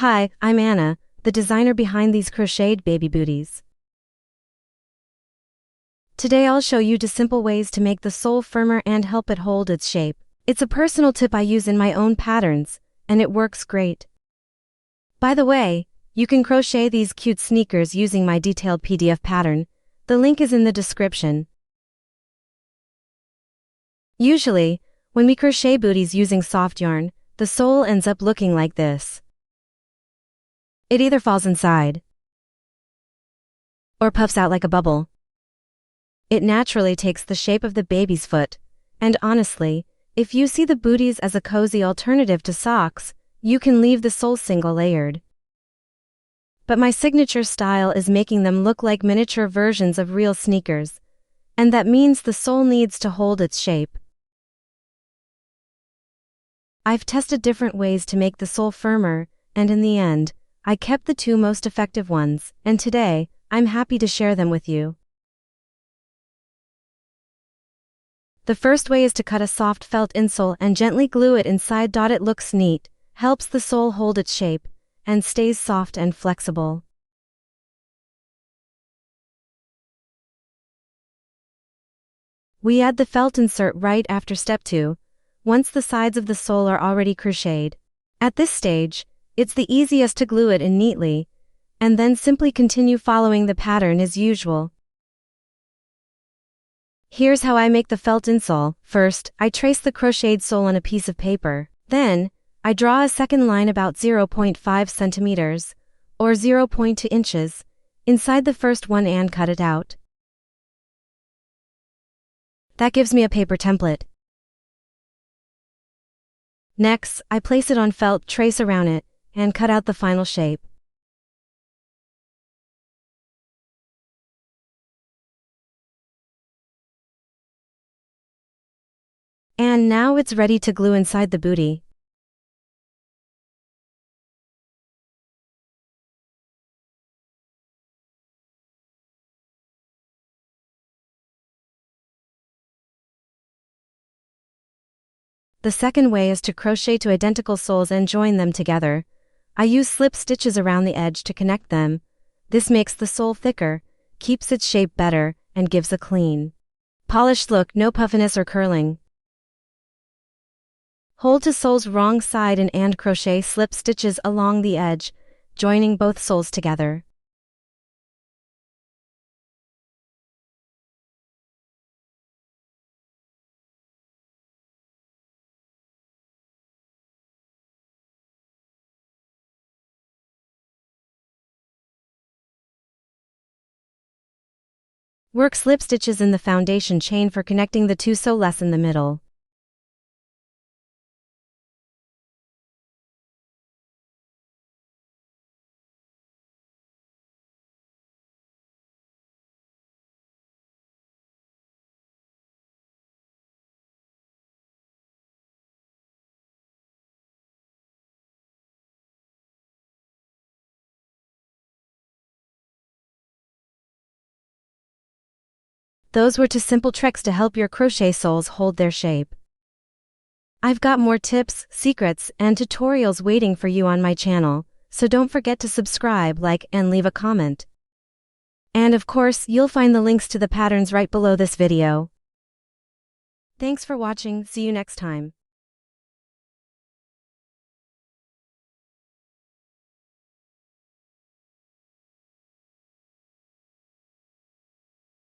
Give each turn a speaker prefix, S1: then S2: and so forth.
S1: Hi, I'm Anna, the designer behind these crocheted baby booties. Today I'll show you 2 simple ways to make the sole firmer and help it hold its shape. It's a personal tip I use in my own patterns, and it works great. By the way, you can crochet these cute sneakers using my detailed PDF pattern. The link is in the description. Usually, when we crochet booties using soft yarn, the sole ends up looking like this. It either falls inside or puffs out like a bubble. It naturally takes the shape of the baby's foot, and honestly, if you see the booties as a cozy alternative to socks, you can leave the sole single-layered. But my signature style is making them look like miniature versions of real sneakers, and that means the sole needs to hold its shape. I've tested different ways to make the sole firmer, and in the end, I kept the 2 most effective ones, and today, I'm happy to share them with you. The first way is to cut a soft felt insole and gently glue it inside. It looks neat, helps the sole hold its shape, and stays soft and flexible. We add the felt insert right after step 2, once the sides of the sole are already crocheted. At this stage, it's the easiest to glue it in neatly, and then simply continue following the pattern as usual. Here's how I make the felt insole. First, I trace the crocheted sole on a piece of paper. Then, I draw a second line about 0.5 centimeters, or 0.2 inches, inside the first one and cut it out. That gives me a paper template. Next, I place it on felt, trace around it, and cut out the final shape. And now it's ready to glue inside the bootie. The second way is to crochet 2 identical soles and join them together. I use slip stitches around the edge to connect them. This makes the sole thicker, keeps its shape better, and gives a clean, polished look, no puffiness or curling. Hold to sole's wrong side and crochet slip stitches along the edge, joining both soles together. Work slip stitches in the foundation chain for connecting the 2 soles in the middle. Those were 2 simple tricks to help your crochet soles hold their shape. I've got more tips, secrets, and tutorials waiting for you on my channel, so don't forget to subscribe, like, and leave a comment. And of course, you'll find the links to the patterns right below this video. Thanks for watching, see you next time.